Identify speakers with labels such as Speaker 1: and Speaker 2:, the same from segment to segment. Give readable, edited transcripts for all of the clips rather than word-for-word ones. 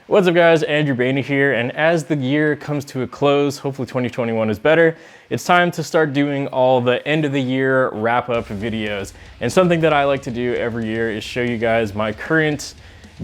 Speaker 1: What's up guys, Andrew Bainey here, and as the year comes to a close, hopefully 2021 is better, it's time to start doing all the end of the year wrap up videos. And something that I like to do every year is show you guys my current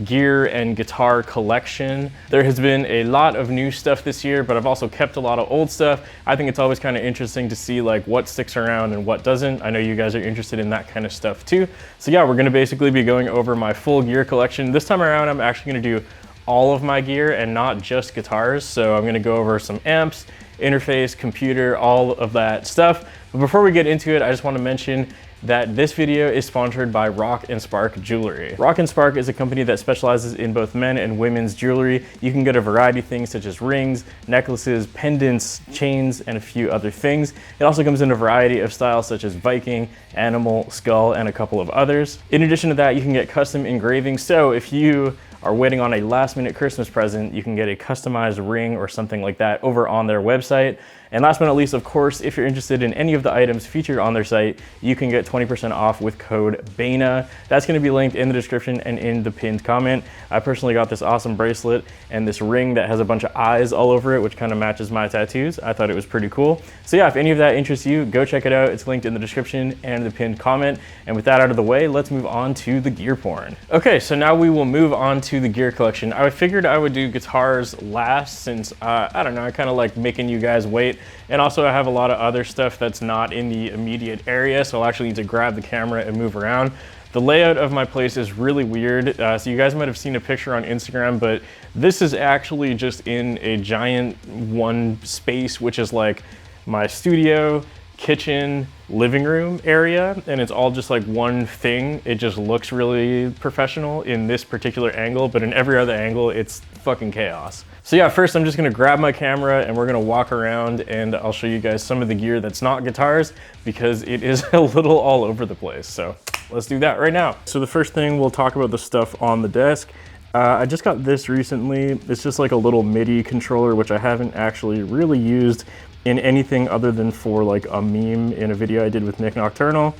Speaker 1: gear and guitar collection. There has been a lot of new stuff this year, but I've also kept a lot of old stuff. I think it's always kind of interesting to see like what sticks around and what doesn't. I know you guys are interested in that kind of stuff too. So yeah, we're gonna basically be going over my full gear collection. This time around, I'm actually gonna do all of my gear and not just guitars. So I'm gonna go over some amps, interface, computer, all of that stuff. But before we get into it, I just wanna mention that this video is sponsored by Rock & Spark Jewelry. Rock & Spark is a company that specializes in both men and women's jewelry. You can get a variety of things such as rings, necklaces, pendants, chains, and a few other things. It also comes in a variety of styles such as Viking, Animal, Skull, and a couple of others. In addition to that, you can get custom engravings. So if you are waiting on a last minute Christmas present, you can get a customized ring or something like that over on their website. And last but not least, of course, if you're interested in any of the items featured on their site, you can get 20% off with code BAINA. That's gonna be linked in the description and in the pinned comment. I personally got this awesome bracelet and this ring that has a bunch of eyes all over it, which kind of matches my tattoos. I thought it was pretty cool. So yeah, if any of that interests you, go check it out. It's linked in the description and the pinned comment. And with that out of the way, let's move on to the gear porn. Okay, so now we will move on to the gear collection. I figured I would do guitars last since, I don't know, I kind of like making you guys wait. And also I have a lot of other stuff that's not in the immediate area, so I'll actually need to grab the camera and move around. The layout of my place is really weird. So you guys might have seen a picture on Instagram, but this is actually just in a giant one space, which is like my studio, kitchen, living room area, and it's all just like one thing. It just looks really professional in this particular angle, but in every other angle, it's fucking chaos. So yeah, first I'm just gonna grab my camera and we're gonna walk around and I'll show you guys some of the gear that's not guitars because it is a little all over the place. So let's do that right now. So the first thing, we'll talk about the stuff on the desk. I just got this recently. It's just like a little Midi controller, which I haven't actually really used in anything other than for like a meme in a video I did with Nick Nocturnal.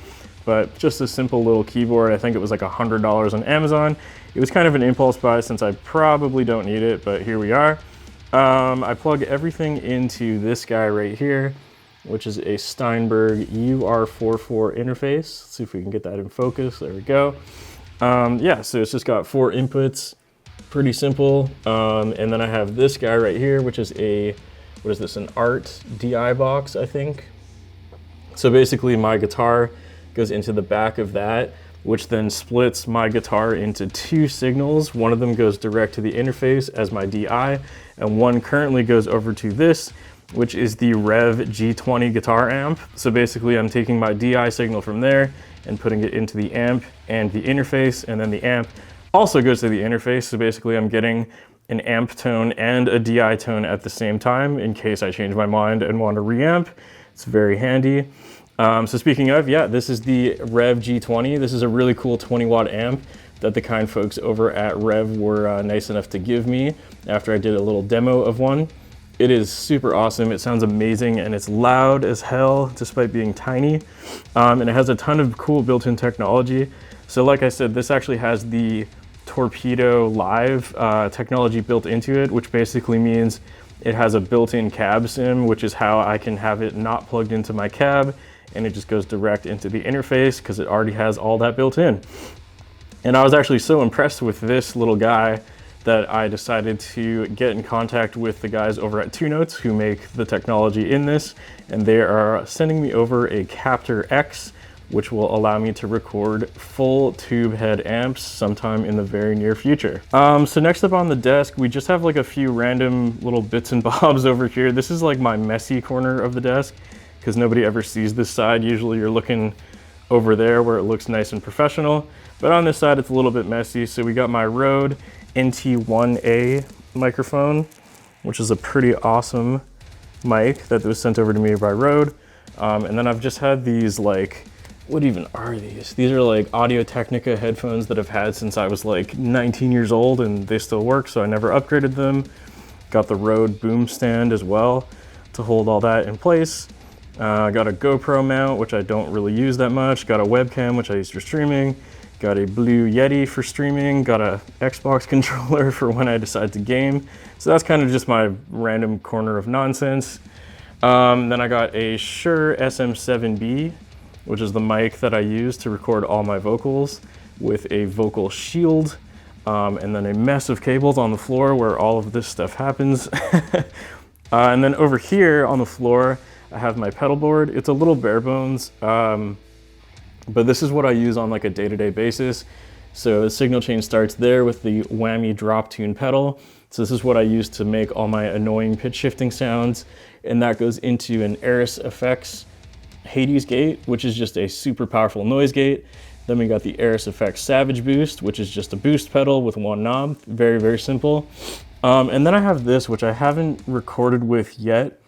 Speaker 1: But just a simple little keyboard. I think it was like $100 on Amazon. It was kind of an impulse buy since I probably don't need it, but here we are. I plug everything into this guy right here, which is a Steinberg UR44 interface. Let's see if we can get that in focus. There we go. Yeah, so it's just got 4 inputs, pretty simple. And then I have this guy right here, which is a, what is this, an Art DI box, I think. So basically my guitar goes into the back of that, which then splits my guitar into 2 signals. One of them goes direct to the interface as my DI, and one currently goes over to this, which is the REVV G20 guitar amp. So basically I'm taking my DI signal from there and putting it into the amp and the interface, and then the amp also goes to the interface. So basically I'm getting an amp tone and a DI tone at the same time in case I change my mind and want to reamp. It's very handy. So speaking of, yeah, this is the REVV G20. This is a really cool 20-watt amp that the kind folks over at REVV were nice enough to give me after I did a little demo of one. It is super awesome. It sounds amazing and it's loud as hell despite being tiny. And it has a ton of cool built-in technology. So like I said, this actually has the Torpedo Live technology built into it, which basically means it has a built-in cab sim, which is how I can have it not plugged into my cab, and it just goes direct into the interface because it already has all that built in. And I was actually so impressed with this little guy that I decided to get in contact with the guys over at 2Notes who make the technology in this, and they are sending me over a Captor X, which will allow me to record full tube head amps sometime in the very near future. So next up on the desk, we just have like a few random little bits and bobs over here. This is like my messy corner of the desk because nobody ever sees this side. Usually you're looking over there where it looks nice and professional, but on this side it's a little bit messy. So we got my Rode NT1A microphone, which is a pretty awesome mic that was sent over to me by Rode. And then I've just had these like, what even are these? These are like Audio-Technica headphones that I've had since I was like 19 years old and they still work, so I never upgraded them. Got the Rode boom stand as well to hold all that in place. Got a GoPro mount, which I don't really use that much. Got a webcam, which I use for streaming. Got a blue Yeti for streaming, got a Xbox controller for when I decide to game. So that's kind of just my random corner of nonsense. Then I got a Shure SM7B, which is the mic that I use to record all my vocals, with a vocal shield, and then a mess of cables on the floor where all of this stuff happens. And then over here on the floor, I have my pedal board. It's a little bare bones, but this is what I use on like a day-to-day basis. So the signal chain starts there with the whammy drop tune pedal. So this is what I use to make all my annoying pitch shifting sounds. And that goes into an Eris Effects Hades gate, which is just a super powerful noise gate. Then we got the Eris Effects Savage Boost, which is just a boost pedal with one knob. Very, very simple. And then I have this, which I haven't recorded with yet,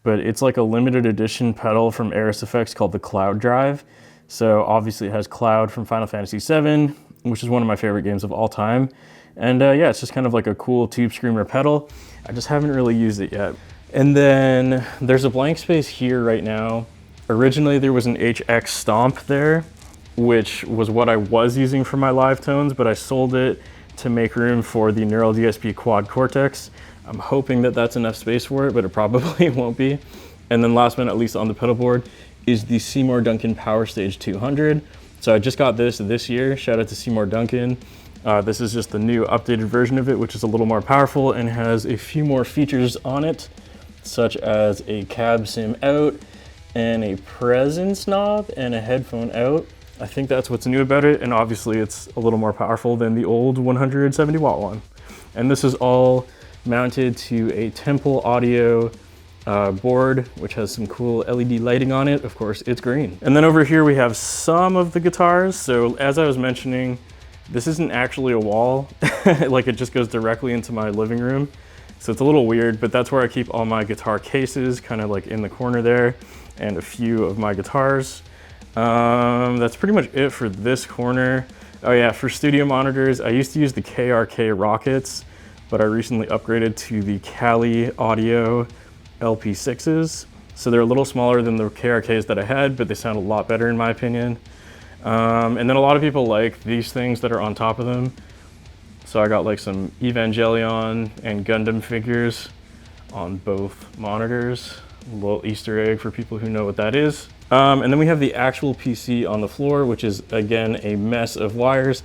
Speaker 1: but it's like a limited edition pedal from Eris Effects called the Cloud Drive. So obviously it has Cloud from Final Fantasy VII, which is one of my favorite games of all time. And yeah, it's just kind of like a cool tube screamer pedal. I just haven't really used it yet. And then there's a blank space here right now. Originally there was an HX Stomp there, which was what I was using for my live tones, but I sold it to make room for the Neural DSP Quad Cortex. I'm hoping that that's enough space for it, but it probably won't be. And then last but not least on the pedal board is the Seymour Duncan Power Stage 200. So I just got this year. Shout out to Seymour Duncan. This is just the new updated version of it, which is a little more powerful and has a few more features on it, such as a cab sim out and a presence knob and a headphone out. I think that's what's new about it, and obviously it's a little more powerful than the old 170 watt one. And this is all mounted to a Temple Audio board, which has some cool LED lighting on it. Of course, it's green. And then over here we have some of the guitars. So as I was mentioning, this isn't actually a wall. Like it just goes directly into my living room. So it's a little weird, but that's where I keep all my guitar cases, kind of like in the corner there, and a few of my guitars. That's pretty much it for this corner. Oh yeah, for studio monitors, I used to use the KRK Rockets, but I recently upgraded to the Kali Audio LP6s. So they're a little smaller than the KRKs that I had, but they sound a lot better in my opinion. And then a lot of people like these things that are on top of them. So I got like some Evangelion and Gundam figures on both monitors. A little Easter egg for people who know what that is. And then we have the actual PC on the floor, which is again a mess of wires,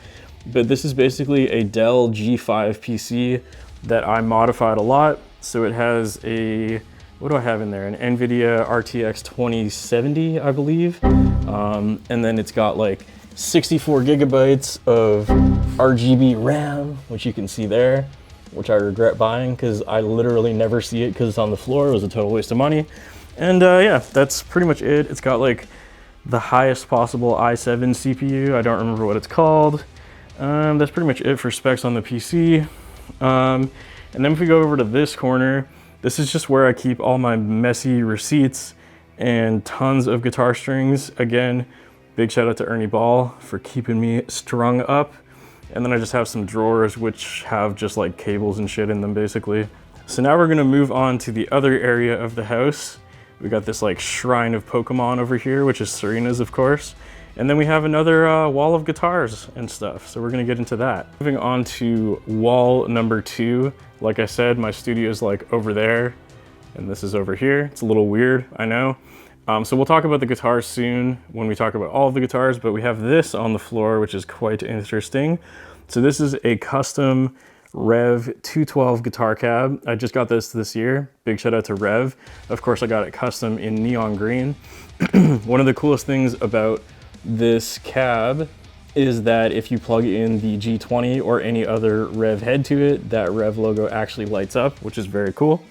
Speaker 1: but this is basically a Dell G5 PC that I modified a lot. So it has a, what do I have in there? An NVIDIA RTX 2070, I believe. And then it's got like 64 gigabytes of RGB RAM, which you can see there, which I regret buying because I literally never see it because it's on the floor. It was a total waste of money. And yeah, that's pretty much it. It's got like the highest possible i7 CPU. I don't remember what it's called. That's pretty much it for specs on the PC. And then if we go over to this corner, this is just where I keep all my messy receipts and tons of guitar strings. Again, big shout out to Ernie Ball for keeping me strung up. And then I just have some drawers which have just like cables and shit in them basically. So now we're gonna move on to the other area of the house. We got this like shrine of Pokemon over here, which is Serena's of course. And then we have another wall of guitars and stuff. So we're gonna get into that. Moving on to wall number 2. Like I said, my studio is like over there and this is over here. It's a little weird, I know. So we'll talk about the guitars soon when we talk about all of the guitars, but we have this on the floor, which is quite interesting. So this is a custom REVV 212 guitar cab. I just got this year. Big shout out to REVV. Of course, I got it custom in neon green. One of the coolest things about this cab is that if you plug in the G20 or any other REVV head to it, that REVV logo actually lights up, which is very cool.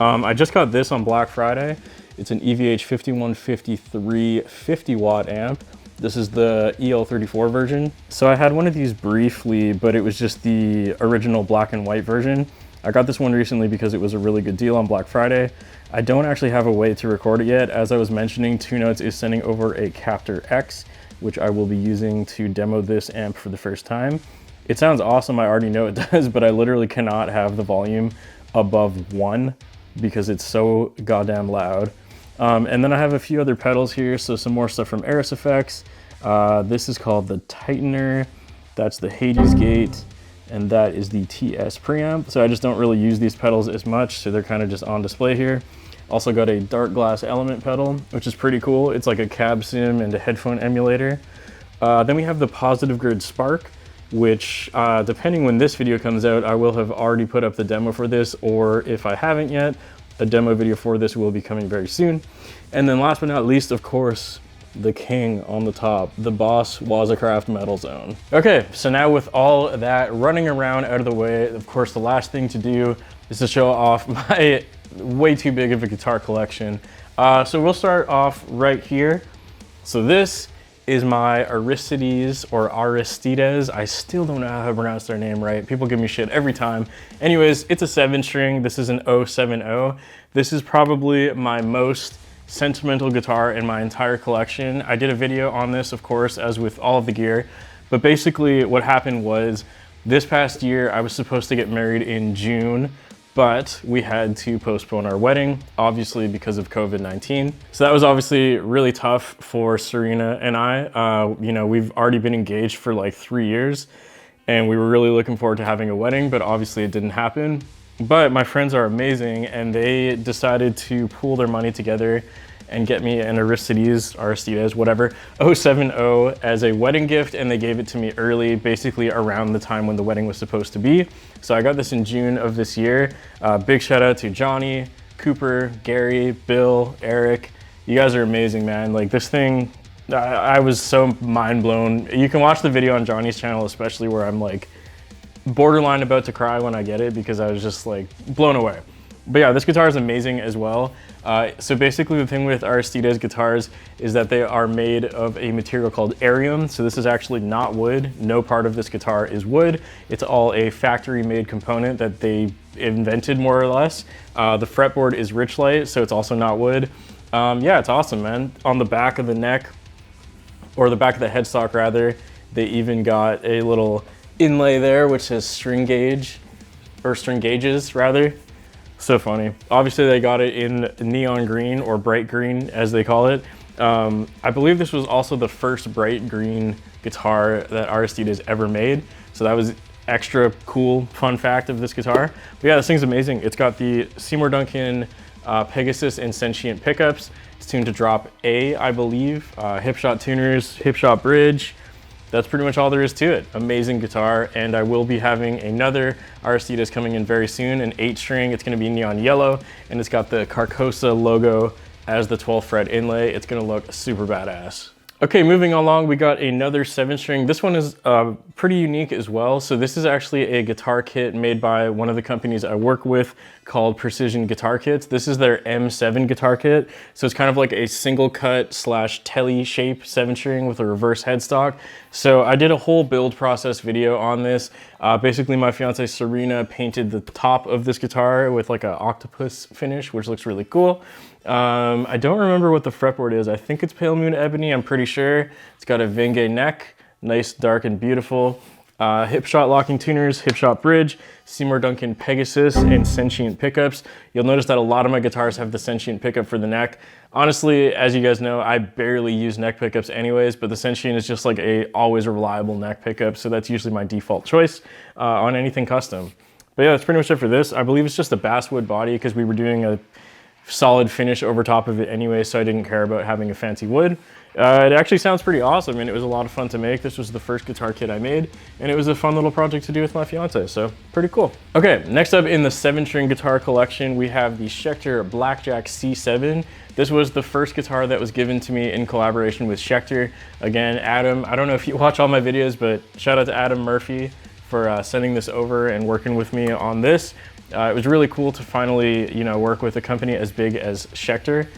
Speaker 1: I just got this on Black Friday. It's an EVH 5153 50 watt amp. This is the EL34 version. So I had one of these briefly, but it was just the original black and white version. I got this one recently because it was a really good deal on Black Friday. I don't actually have a way to record it yet. As I was mentioning, Two Notes is sending over a Captor X, which I will be using to demo this amp for the first time. It sounds awesome, I already know it does, but I literally cannot have the volume above 1 because it's so goddamn loud. And then I have a few other pedals here, so some more stuff from Eris Effects. This is called the Tightener That's the Hades gate, and that is the TS preamp. So I just don't really use these pedals as much, so they're kind of just on display here. Also got a dark glass element pedal, which is pretty cool. It's like a cab sim and a headphone emulator. Then we have the Positive Grid Spark, which depending when this video comes out, I will have already put up the demo for this, or if I haven't yet, a demo video for this will be coming very soon. And then last but not least, of course, the king on the top, the Boss Wazacraft Metal Zone. Okay, so now with all that running around out of the way, of course, the last thing to do is to show off my way too big of a guitar collection. So we'll start off right here. So this is my Aristides or Aristides. I still don't know how to pronounce their name right. People give me shit every time. Anyways, it's a 7-string. This is an 070. This is probably my most sentimental guitar in my entire collection. I did a video on this, of course, as with all of the gear. But basically what happened was this past year, I was supposed to get married in June, but we had to postpone our wedding, obviously because of COVID-19. So that was obviously really tough for Serena and I. You know, we've already been engaged for like 3 years, and we were really looking forward to having a wedding, but obviously it didn't happen. But my friends are amazing, and they decided to pool their money together and get me an Aristides, whatever, 070 as a wedding gift, and they gave it to me early, basically around the time when the wedding was supposed to be. So I got this in June of this year. Big shout out to Johnny, Cooper, Gary, Bill, Eric. You guys are amazing, man. Like this thing, I was so mind blown. You can watch the video on Johnny's channel, especially where I'm like borderline about to cry when I get it, because I was just like blown away. But yeah, this guitar is amazing as well. So basically the thing with Aristides guitars is that they are made of a material called Arium. So this is actually not wood. No part of this guitar is wood. It's all a factory made component that they invented more or less. The fretboard is Richlite, so it's also not wood. Yeah, it's awesome, man. On the back of the neck, or the back of the headstock rather, they even got a little inlay there which says string gauge, or string gauges rather. So funny. Obviously they got it in neon green, or bright green as they call it. I believe this was also the first bright green guitar that Aristides ever made. So that was extra cool fun fact of this guitar. But yeah, this thing's amazing. It's got the Seymour Duncan Pegasus and Sentient pickups. It's tuned to drop A, I believe. Hip shot tuners, hip shot bridge. That's pretty much all there is to it. Amazing guitar, and I will be having another Aristides coming in very soon, an 8-string. It's gonna be neon yellow, and it's got the Carcosa logo as the 12th fret inlay. It's gonna look super badass. Okay, moving along, we got another 7-string. This one is pretty unique as well. So this is actually a guitar kit made by one of the companies I work with called Precision Guitar Kits. This is their M7 guitar kit. So it's kind of like a single cut / telly shape 7-string with a reverse headstock. So I did a whole build process video on this. Basically my fiance Serena painted the top of this guitar with like an octopus finish, which looks really cool. I don't remember what the fretboard is. I think it's Pale Moon Ebony, I'm pretty sure. It's got a Wenge neck, nice, dark, and beautiful. Hip shot locking tuners, hip shot bridge, Seymour Duncan Pegasus, and Sentient pickups. You'll notice that a lot of my guitars have the Sentient pickup for the neck. Honestly, as you guys know, I barely use neck pickups anyways, but the Sentient is just like a always reliable neck pickup, so that's usually my default choice on anything custom. But yeah, that's pretty much it for this. I believe it's just a basswood body because we were doing a solid finish over top of it anyway, so I didn't care about having a fancy wood. It actually sounds pretty awesome, and it was a lot of fun to make. This was the first guitar kit I made, and it was a fun little project to do with my fiance, so pretty cool. Okay, next up in the 7-string guitar collection, we have the Schecter Blackjack C7. This was the first guitar that was given to me in collaboration with Schecter. Again, Adam, I don't know if you watch all my videos, but shout out to Adam Murphy for sending this over and working with me on this. It was really cool to finally, you know, work with a company as big as Schecter.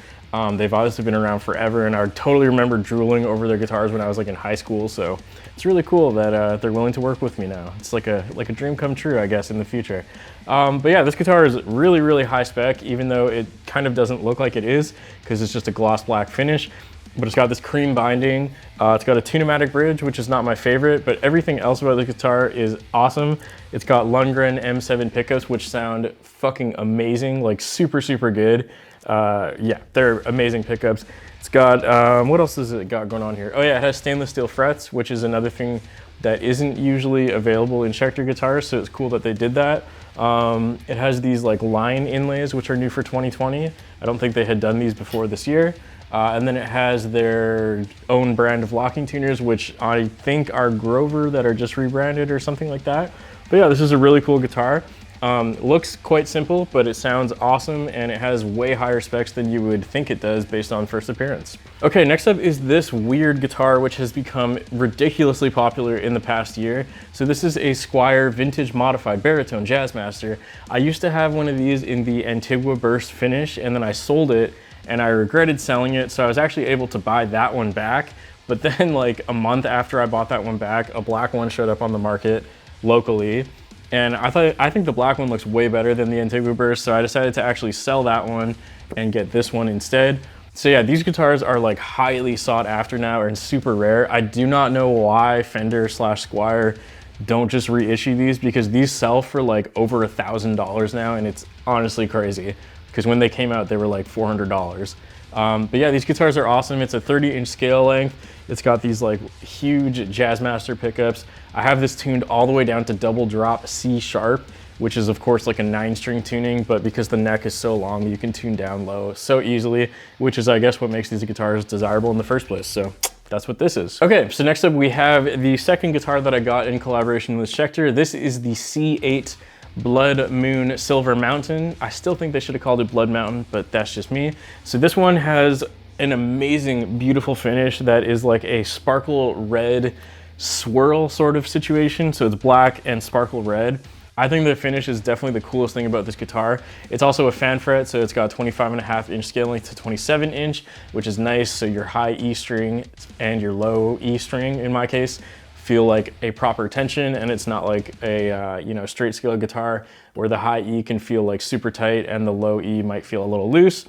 Speaker 1: They've obviously been around forever, and I totally remember drooling over their guitars when I was like in high school. So it's really cool that they're willing to work with me now. It's like a dream come true, I guess, in the future. But yeah, this guitar is really, really high spec, even though it kind of doesn't look like it is because it's just a gloss black finish. But it's got this cream binding. It's got a Tune-o-matic bridge, which is not my favorite, but everything else about the guitar is awesome. It's got Lundgren M7 pickups, which sound fucking amazing, like super, super good. Yeah, they're amazing pickups. It's got, what else has it got going on here? Oh yeah, it has stainless steel frets, which is another thing that isn't usually available in Schecter guitars, so it's cool that they did that. It has these like line inlays, which are new for 2020. I don't think they had done these before this year. And then it has their own brand of locking tuners, which I think are Grover that are just rebranded or something like that. But yeah, this is a really cool guitar. Looks quite simple, but it sounds awesome, and it has way higher specs than you would think it does based on first appearance. Okay, next up is this weird guitar, which has become ridiculously popular in the past year. So this is a Squier vintage modified baritone Jazzmaster. I used to have one of these in the Antigua burst finish, and then I sold it, and I regretted selling it, so I was actually able to buy that one back. But then like a month after I bought that one back, a black one showed up on the market locally. And I think the black one looks way better than the Antigua burst, so I decided to actually sell that one and get this one instead. So yeah, these guitars are like highly sought after now and super rare. I do not know why Fender / Squier don't just reissue these, because these sell for like over $1,000 now, and it's honestly crazy, because when they came out, they were like $400. But yeah, these guitars are awesome. It's a 30-inch scale length. It's got these like huge Jazzmaster pickups. I have this tuned all the way down to double drop C sharp, which is of course like a 9-string tuning, but because the neck is so long, you can tune down low so easily, which is I guess what makes these guitars desirable in the first place. So that's what this is. Okay, so next up we have the second guitar that I got in collaboration with Schecter. This is the C8 Blood Moon Silver Mountain. I still think they should have called it Blood Mountain, but that's just me. So this one has an amazing, beautiful finish that is like a sparkle red swirl sort of situation. So it's black and sparkle red. I think the finish is definitely the coolest thing about this guitar. It's also a fan fret, so it's got 25.5-inch scale length to 27-inch, which is nice. So your high E string and your low E string, in my case, feel like a proper tension, and it's not like a you know, straight scale guitar where the high E can feel like super tight and the low E might feel a little loose.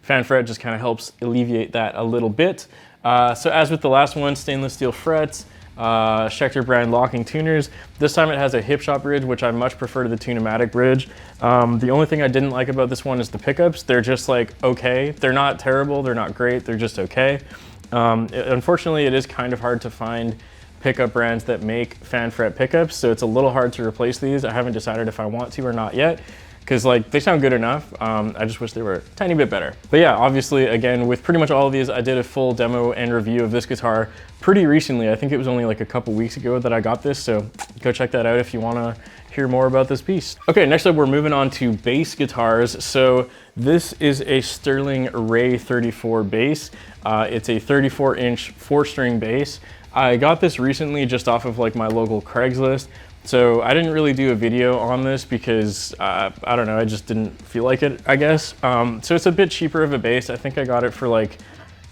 Speaker 1: Fan fret just kind of helps alleviate that a little bit. So as with the last one, stainless steel frets, Schecter brand locking tuners. This time it has a hip shot bridge, which I much prefer to the Tune-o-matic bridge. The only thing I didn't like about this one is the pickups. They're just like okay. They're not terrible, they're not great, they're just okay. Unfortunately, it is kind of hard to find pickup brands that make fan fret pickups, so it's a little hard to replace these. I haven't decided if I want to or not yet, because like they sound good enough. I just wish they were a tiny bit better. But yeah, obviously, again, with pretty much all of these, I did a full demo and review of this guitar pretty recently. I think it was only like a couple weeks ago that I got this, so go check that out if you want to hear more about this piece. Okay, next up we're moving on to bass guitars. So this is a Sterling Ray 34 bass. It's a 34-inch 4-string bass. I got this recently just off of like my local Craigslist. So I didn't really do a video on this because I don't know, I just didn't feel like it, I guess. So it's a bit cheaper of a bass. I think I got it for like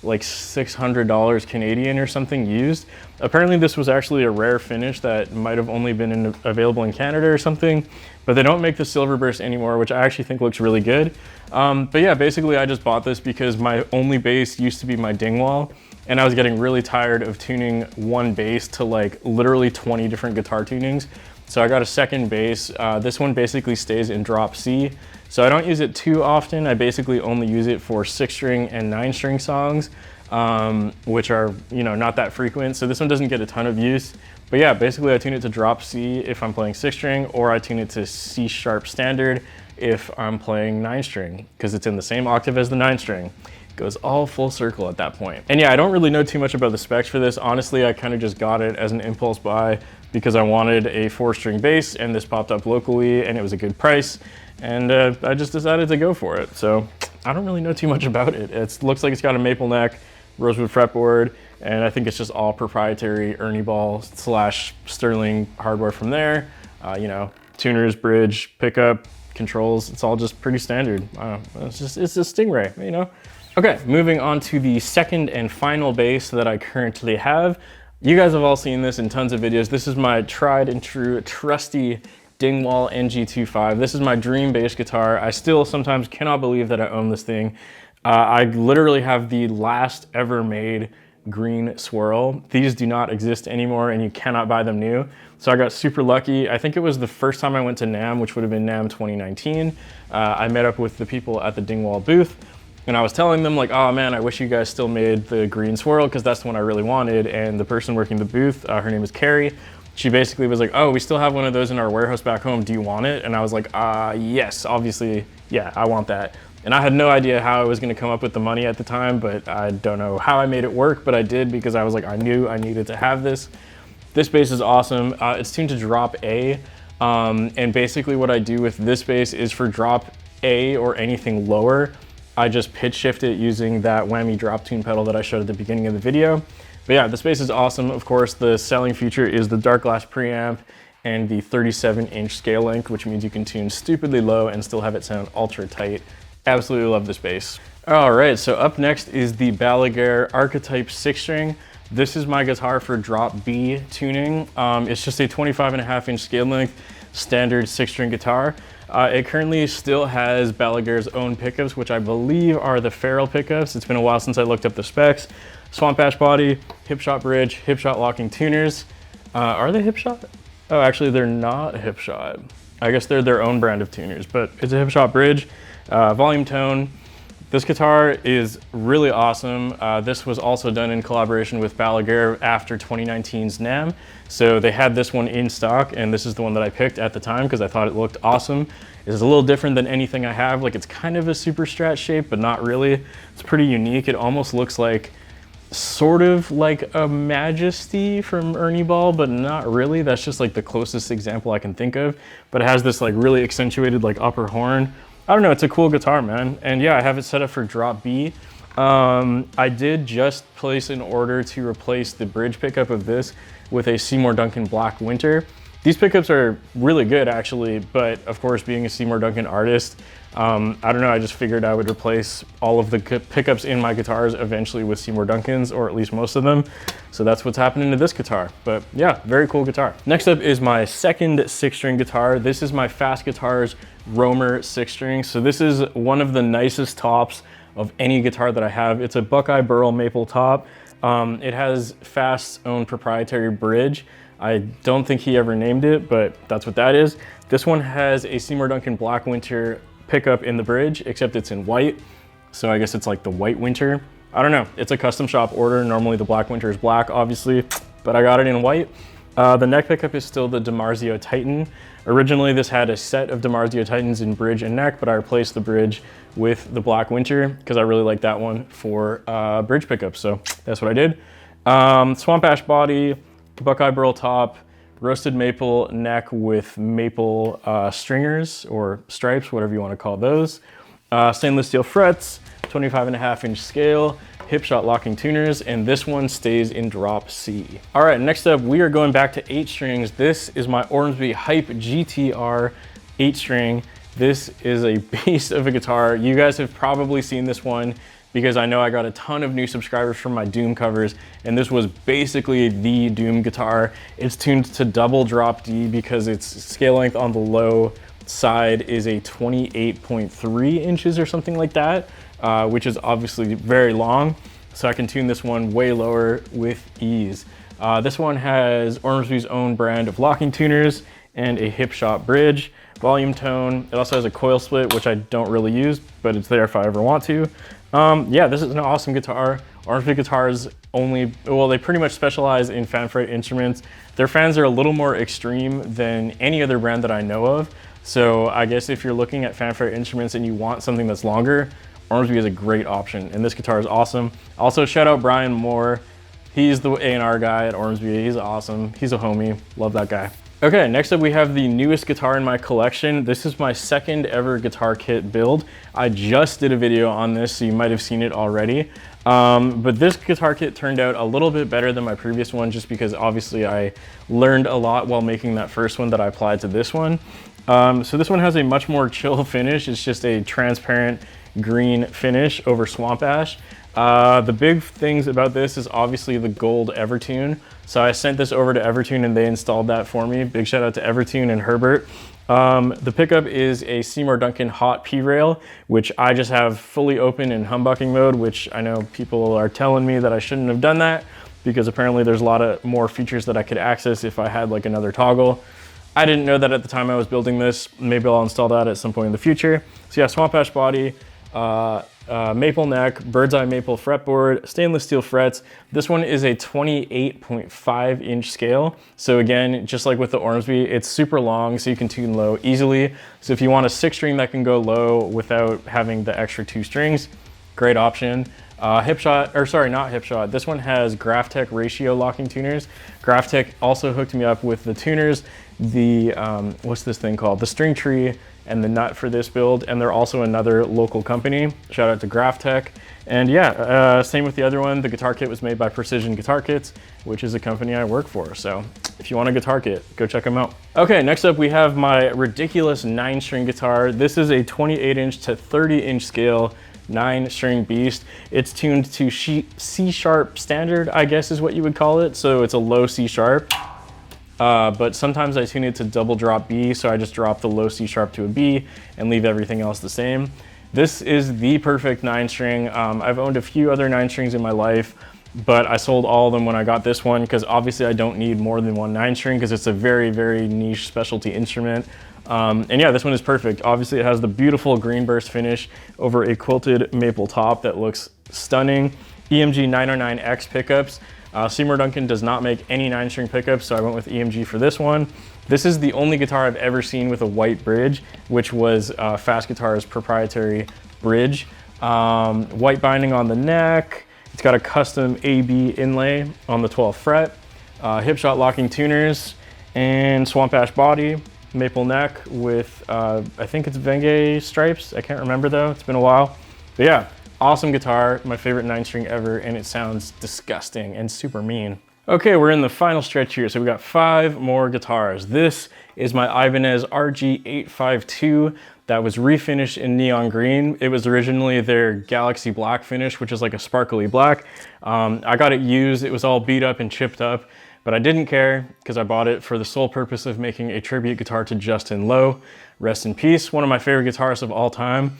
Speaker 1: $600 Canadian or something used. Apparently this was actually a rare finish that might have only been available in Canada or something, but they don't make the silver burst anymore, which I actually think looks really good. But yeah, basically I just bought this because my only bass used to be my Dingwall, and I was getting really tired of tuning one bass to like literally 20 different guitar tunings. So I got a second bass. This one basically stays in drop C. So I don't use it too often. I basically only use it for 6-string and 9-string songs, which are, you know, not that frequent. So this one doesn't get a ton of use. But yeah, basically I tune it to drop C if I'm playing 6-string, or I tune it to C sharp standard if I'm playing 9-string, because it's in the same octave as the 9-string. Goes all full circle at that point. And yeah, I don't really know too much about the specs for this. Honestly, I kind of just got it as an impulse buy because I wanted a 4-string bass, and this popped up locally and it was a good price. And I just decided to go for it. So I don't really know too much about it. It looks like it's got a maple neck, rosewood fretboard, and I think it's just all proprietary Ernie Ball / Sterling hardware from there. You know, tuners, bridge, pickup, controls, it's all just pretty standard. It's a Stingray, you know? Okay, moving on to the second and final bass that I currently have. You guys have all seen this in tons of videos. This is my tried and true, trusty Dingwall NG25. This is my dream bass guitar. I still sometimes cannot believe that I own this thing. I literally have the last ever made green swirl. These do not exist anymore and you cannot buy them new. So I got super lucky. I think it was the first time I went to NAMM, which would have been NAMM 2019. I met up with the people at the Dingwall booth, And I was telling them like, oh man, I wish you guys still made the green swirl because that's the one I really wanted. And the person working the booth, her name is Carrie. She basically was like, oh, we still have one of those in our warehouse back home. Do you want it? And I was like, yes, obviously. Yeah, I want that. And I had no idea how I was gonna come up with the money at the time, but I don't know how I made it work, but I did because I was like, I knew I needed to have this. This bass is awesome. It's tuned to drop A. And basically what I do with this bass is for drop A or anything lower, I just pitch shift it using that whammy drop tune pedal that I showed at the beginning of the video. But yeah, this bass is awesome. Of course, the selling feature is the dark glass preamp and the 37-inch scale length, which means you can tune stupidly low and still have it sound ultra tight. Absolutely love this bass. All right, so up next is the Balaguer Archetype 6-string. This is my guitar for drop B tuning. It's just a 25.5-inch scale length, standard 6-string guitar. It currently still has Balaguer's own pickups, which I believe are the Feral pickups. It's been a while since I looked up the specs. Swamp Ash body, hip shot bridge, hip shot locking tuners. Are they hip shot? Oh, actually they're not hip shot. I guess they're their own brand of tuners, but it's a hip shot bridge, volume tone. This guitar is really awesome. This was also done in collaboration with Balaguer after 2019's NAMM. So they had this one in stock, and this is the one that I picked at the time because I thought it looked awesome. It's a little different than anything I have. Like, it's kind of a super strat shape, but not really. It's pretty unique. It almost looks like sort of like a Majesty from Ernie Ball, but not really. That's just like the closest example I can think of. But it has this like really accentuated like upper horn. I don't know, it's a cool guitar, man. And yeah, I have it set up for drop B. I did just place an order to replace the bridge pickup of this with a Seymour Duncan Black Winter. These pickups are really good actually, but of course being a Seymour Duncan artist, I don't know, I just figured I would replace all of the pickups in my guitars eventually with Seymour Duncans, or at least most of them. So that's what's happening to this guitar. But yeah, very cool guitar. Next up is my second 6-string guitar. This is my Fast Guitars Roamer 6-string. So this is one of the nicest tops of any guitar that I have. It's a Buckeye Burl maple top. It has Fast's own proprietary bridge. I don't think he ever named it, but that's what that is. This one has a Seymour Duncan Black Winter pickup in the bridge, except it's in white. So I guess it's like the white winter. I don't know, it's a custom shop order. Normally the Black Winter is black, obviously, but I got it in white. The neck pickup is still the DiMarzio Titan. Originally this had a set of DiMarzio Titans in bridge and neck, but I replaced the bridge with the Black Winter because I really like that one for bridge pickups. So that's what I did. Swamp Ash body, Buckeye Burl top, roasted maple neck with maple stringers or stripes, whatever you want to call those. Stainless steel frets, 25.5-inch scale, hip shot locking tuners, and this one stays in drop C. All right, next up, we are going back to 8 strings. This is my Ormsby Hype GTR 8-string. This is a beast of a guitar. You guys have probably seen this one because I know I got a ton of new subscribers from my Doom covers, and this was basically the Doom guitar. It's tuned to double drop D because its scale length on the low side is a 28.3 inches or something like that, which is obviously very long. So I can tune this one way lower with ease. This one has Ormsby's own brand of locking tuners and a hip shot bridge, volume tone. It also has a coil split, which I don't really use, but it's there if I ever want to. Yeah, this is an awesome guitar. Ormsby guitars only, well, they pretty much specialize in fanfare instruments. Their fans are a little more extreme than any other brand that I know of. So I guess if you're looking at fanfare instruments and you want something that's longer, Ormsby is a great option, and this guitar is awesome. Also, shout out Brian Moore. He's the A&R guy at Ormsby. He's awesome. He's a homie. Love that guy. Okay, next up we have the newest guitar in my collection. This is my second ever guitar kit build. I just did a video on this, so you might have seen it already. But this guitar kit turned out a little bit better than my previous one, just because obviously I learned a lot while making that first one that I applied to this one. So this one has a much more chill finish. It's just a transparent green finish over Swamp Ash. The big things about this is obviously the gold Evertune. So I sent this over to Evertune and they installed that for me. Big shout out to Evertune and Herbert. The pickup is a Seymour Duncan Hot P-Rail, which I just have fully open in humbucking mode, which I know people are telling me that I shouldn't have done that because apparently there's a lot of more features that I could access if I had like another toggle. I didn't know that at the time I was building this. Maybe I'll install that at some point in the future. So yeah, Swamp Ash body, maple neck, bird's eye maple fretboard, stainless steel frets. This one is a 28.5 inch scale. So again, just like with the Ormsby, it's super long, so you can tune low easily. So if you want a 6-string that can go low without having the extra 2 strings, great option. Hipshot, or sorry, not Hipshot. This one has Graphtec ratio locking tuners. Graphtec also hooked me up with the tuners, the, what's this thing called? The string tree and the nut for this build. And they're also another local company. Shout out to Graphtec. And yeah, same with the other one. The guitar kit was made by Precision Guitar Kits, which is a company I work for. So if you want a guitar kit, go check them out. Okay, next up we have my ridiculous 9-string guitar. This is a 28-inch to 30-inch scale 9-string beast. It's tuned to C sharp standard, I guess is what you would call it. So it's a low C sharp, but sometimes I tune it to double drop B. So I just drop the low C sharp to a B and leave everything else the same. This is the perfect 9-string. I've owned a few other 9-strings in my life, but I sold all of them when I got this one because obviously I don't need more than one 9-string because it's a very, very niche specialty instrument. And yeah, this one is perfect. Obviously it has the beautiful green burst finish over a quilted maple top that looks stunning. EMG 909X pickups. Seymour Duncan does not make any 9-string pickups, so I went with EMG for this one. This is the only guitar I've ever seen with a white bridge, which was Fast Guitar's proprietary bridge. White binding on the neck. It's got a custom AB inlay on the 12th fret. Hipshot locking tuners and Swamp Ash body. Maple neck with, I think it's Venge stripes. I can't remember though, it's been a while. But yeah, awesome guitar, my favorite 9-string ever, and it sounds disgusting and super mean. Okay, we're in the final stretch here, so we got 5 more guitars. This is my Ibanez RG852 that was refinished in neon green. It was originally their Galaxy Black finish, which is like a sparkly black. I got it used, it was all beat up and chipped up, but I didn't care because I bought it for the sole purpose of making a tribute guitar to Justin Lowe. Rest in peace, one of my favorite guitarists of all time.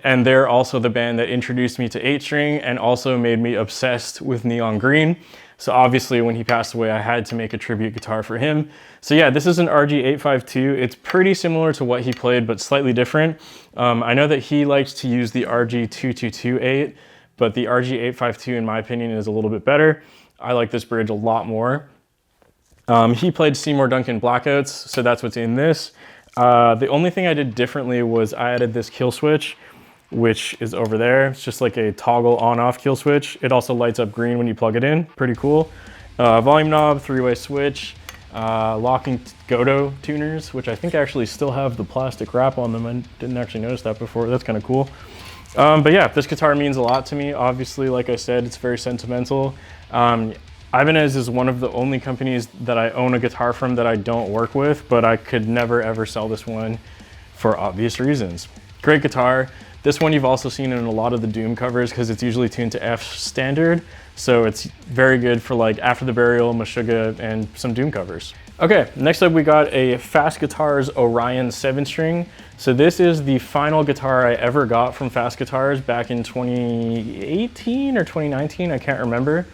Speaker 1: And they're also the band that introduced me to 8-string and also made me obsessed with neon green. So obviously when he passed away, I had to make a tribute guitar for him. So yeah, this is an RG852. It's pretty similar to what he played, but slightly different. I know that he likes to use the RG2228, but the RG852, in my opinion, is a little bit better. I like this bridge a lot more. He played Seymour Duncan Blackouts, so that's what's in this. The only thing I did differently was I added this kill switch, which is over there. It's just like a toggle on-off kill switch. It also lights up green when you plug it in, pretty cool. Volume knob, 3-way switch, locking Godot tuners, which I think actually still have the plastic wrap on them. I didn't actually notice that before, that's kind of cool. But yeah, this guitar means a lot to me. Obviously, like I said, it's very sentimental. Ibanez is one of the only companies that I own a guitar from that I don't work with, but I could never ever sell this one for obvious reasons. Great guitar. This one you've also seen in a lot of the Doom covers because it's usually tuned to F standard. So it's very good for like After the Burial, Meshuggah, and some Doom covers. Okay, next up we got a Fast Guitars Orion 7-string. So this is the final guitar I ever got from Fast Guitars back in 2018 or 2019, I can't remember.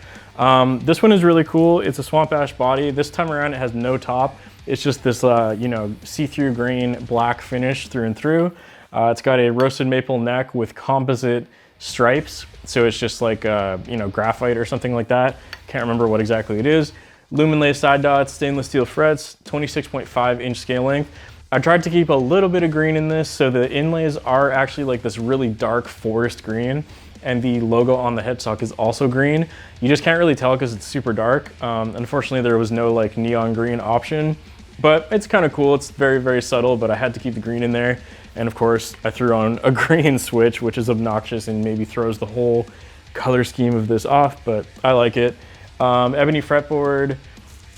Speaker 1: This one is really cool. It's a Swamp Ash body. This time around it has no top. It's just this you know, see-through green black finish through and through. It's got a roasted maple neck with composite stripes. So it's just like, you know, graphite or something like that. Can't remember what exactly it is. Lumen-lay side dots, stainless steel frets, 26.5-inch scale length. I tried to keep a little bit of green in this, so the inlays are actually like this really dark forest green, and the logo on the headstock is also green. You just can't really tell because it's super dark. Unfortunately, there was no like neon green option, but it's kind of cool. It's very, very subtle, but I had to keep the green in there. And of course, I threw on a green switch, which is obnoxious and maybe throws the whole color scheme of this off, but I like it. Ebony fretboard,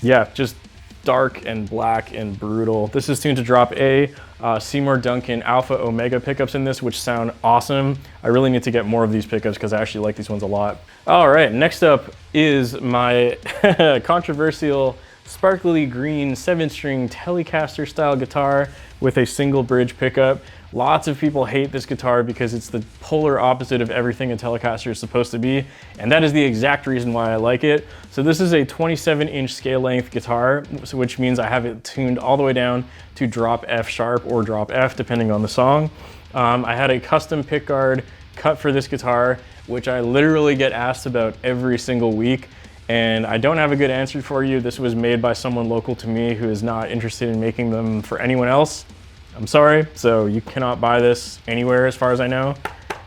Speaker 1: yeah, just dark and black and brutal. This is tuned to drop A. Seymour Duncan Alpha Omega pickups in this, which sound awesome. I really need to get more of these pickups because I actually like these ones a lot. All right, next up is my controversial sparkly green 7-string Telecaster style guitar with a single bridge pickup. Lots of people hate this guitar because it's the polar opposite of everything a Telecaster is supposed to be, and that is the exact reason why I like it. So this is a 27-inch scale length guitar, which means I have it tuned all the way down to drop F sharp or drop F, depending on the song. I had a custom pickguard cut for this guitar, which I literally get asked about every single week. And I don't have a good answer for you. This was made by someone local to me who is not interested in making them for anyone else. I'm sorry, so you cannot buy this anywhere as far as I know.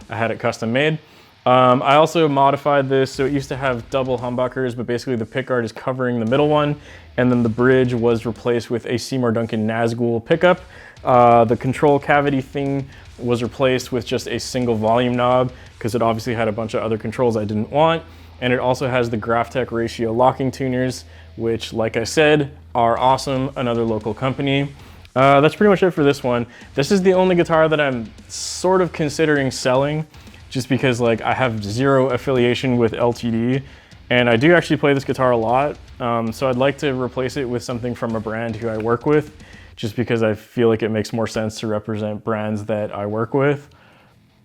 Speaker 1: I had it custom made. I also modified this, so it used to have double humbuckers, but basically the pickguard is covering the middle one, and then the bridge was replaced with a Seymour Duncan Nazgul pickup. The control cavity thing was replaced with just a single volume knob, because it obviously had a bunch of other controls I didn't want. And it also has the Graphtec ratio locking tuners, which, like I said, are awesome, another local company. That's pretty much it for this one. This is the only guitar that I'm sort of considering selling, just because like I have zero affiliation with LTD, and I do actually play this guitar a lot. So I'd like to replace it with something from a brand who I work with, just because I feel like it makes more sense to represent brands that I work with.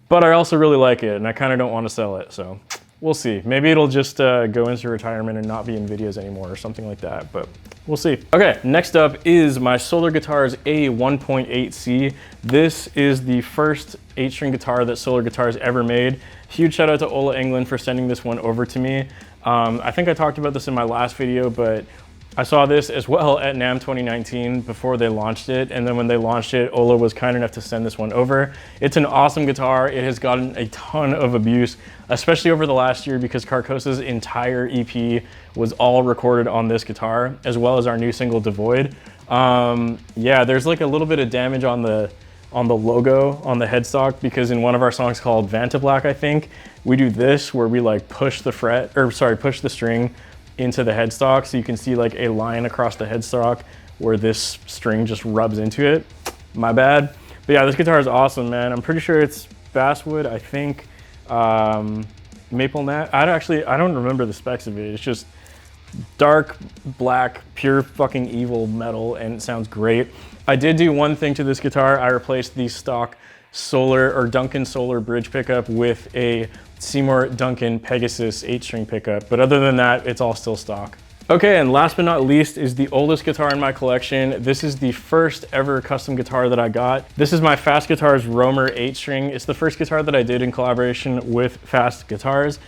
Speaker 1: But I also really like it, and I kind of don't want to sell it, so we'll see. Maybe it'll just go into retirement and not be in videos anymore or something like that, but we'll see. Okay, next up is my Solar Guitars A1.8C. This is the first 8-string guitar that Solar Guitars ever made. Huge shout out to Ola England for sending this one over to me. I think I talked about this in my last video, but I saw this as well at NAMM 2019 before they launched it, and then when they launched it, Ola was kind enough to send this one over. It's an awesome guitar. It has gotten a ton of abuse, especially over the last year, because Carcosa's entire EP was all recorded on this guitar, as well as our new single Devoid. Yeah, there's like a little bit of damage on the logo on the headstock, because in one of our songs called Vanta Black, I think, we do this where we like push the string into the headstock, so you can see like a line across the headstock where this string just rubs into it. My bad. But yeah, this guitar is awesome, man. I'm pretty sure it's basswood, I think, maple nut. I don't remember the specs of it. It's just dark black, pure fucking evil metal, and it sounds great. I did do one thing to this guitar. I replaced the stock Solar or Duncan Solar bridge pickup with a Seymour Duncan Pegasus 8-string pickup, but other than that, it's all still stock. Okay, and last but not least is the oldest guitar in my collection. This is the first ever custom guitar that I got. This is my Fast Guitars Roamer 8-string. It's the first guitar that I did in collaboration with Fast Guitars.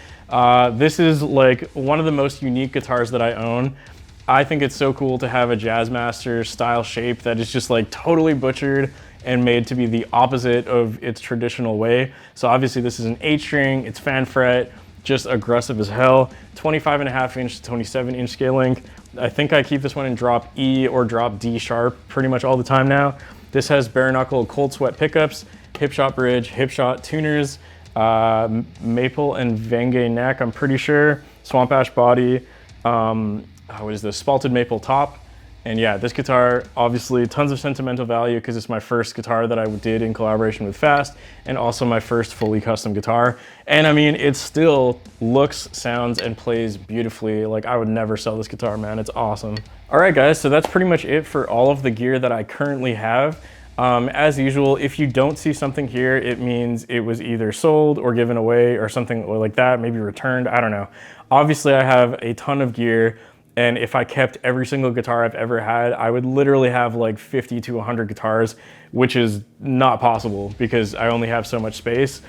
Speaker 1: This is like one of the most unique guitars that I own. I think it's so cool to have a Jazzmaster style shape that is just like totally butchered and made to be the opposite of its traditional way. So obviously this is an 8-string, it's fan fret, just aggressive as hell. 25.5 inch to 27-inch scale length. I think I keep this one in drop E or drop D sharp pretty much all the time now. This has bare knuckle cold sweat pickups, hip shot bridge, hip shot tuners, maple and Venge neck, I'm pretty sure, swamp ash body, what is this, spalted maple top. And yeah, this guitar, obviously tons of sentimental value because it's my first guitar that I did in collaboration with Fast, and also my first fully custom guitar. And I mean, it still looks, sounds, and plays beautifully. Like, I would never sell this guitar, man. It's awesome. All right, guys, so that's pretty much it for all of the gear that I currently have. As usual, if you don't see something here, it means it was either sold or given away or something like that, maybe returned, I don't know. Obviously, I have a ton of gear. And if I kept every single guitar I've ever had, I would literally have like 50 to 100 guitars, which is not possible because I only have so much space.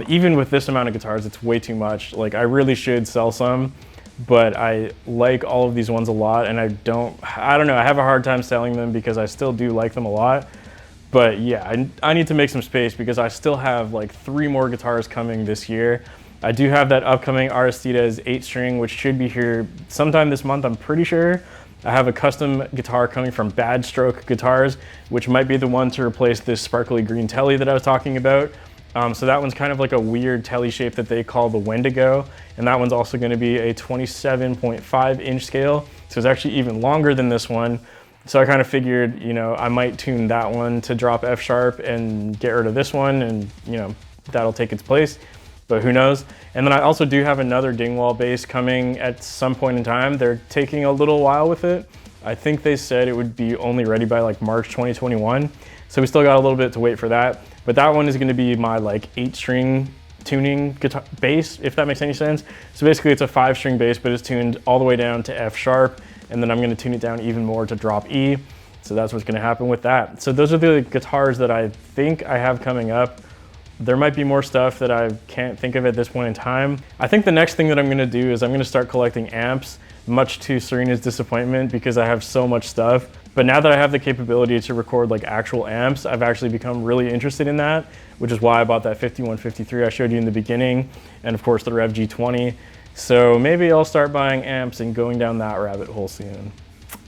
Speaker 1: Even with this amount of guitars, it's way too much. Like, I really should sell some, but I like all of these ones a lot, and I don't know, I have a hard time selling them because I still do like them a lot. But yeah, I need to make some space because I still have like 3 more guitars coming this year. I do have that upcoming Aristides 8-string, which should be here sometime this month, I'm pretty sure. I have a custom guitar coming from Bad Stroke Guitars, which might be the one to replace this sparkly green telly that I was talking about. So that one's kind of like a weird telly shape that they call the Wendigo, and that one's also going to be a 27.5 inch scale, so it's actually even longer than this one. So I kind of figured, you know, I might tune that one to drop F sharp and get rid of this one, and you know, that'll take its place. But who knows? And then I also do have another Dingwall bass coming at some point in time. They're taking a little while with it. I think they said it would be only ready by like March 2021. So we still got a little bit to wait for that. But that one is gonna be my like 8-string tuning guitar bass, if that makes any sense. So basically it's a 5-string bass, but it's tuned all the way down to F sharp. And then I'm gonna tune it down even more to drop E. So that's what's gonna happen with that. So those are the guitars that I think I have coming up. There might be more stuff that I can't think of at this point in time. I think the next thing that I'm gonna do is I'm gonna start collecting amps, much to Serena's disappointment because I have so much stuff. But now that I have the capability to record like actual amps, I've actually become really interested in that, which is why I bought that 5153 I showed you in the beginning, and of course the REVV G20. So maybe I'll start buying amps and going down that rabbit hole soon.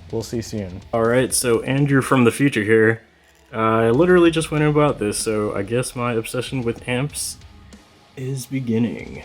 Speaker 1: We'll see soon. All right, so Andrew from the future here. I literally just went about this, so I guess my obsession with amps is beginning.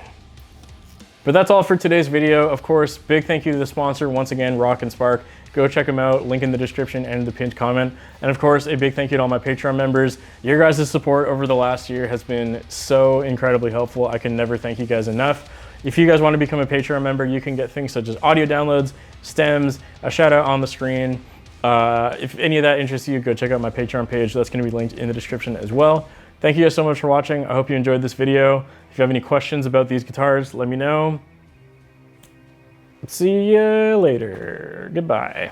Speaker 1: But that's all for today's video. Of course, big thank you to the sponsor, once again, Rock and Spark. Go check them out, link in the description and the pinned comment. And of course, a big thank you to all my Patreon members. Your guys' support over the last year has been so incredibly helpful. I can never thank you guys enough. If you guys want to become a Patreon member, you can get things such as audio downloads, stems, a shout out on the screen. If any of that interests you, go check out my Patreon page. That's going to be linked in the description as well. Thank you guys so much for watching. I hope you enjoyed this video. If you have any questions about these guitars, let me know. See you later. Goodbye.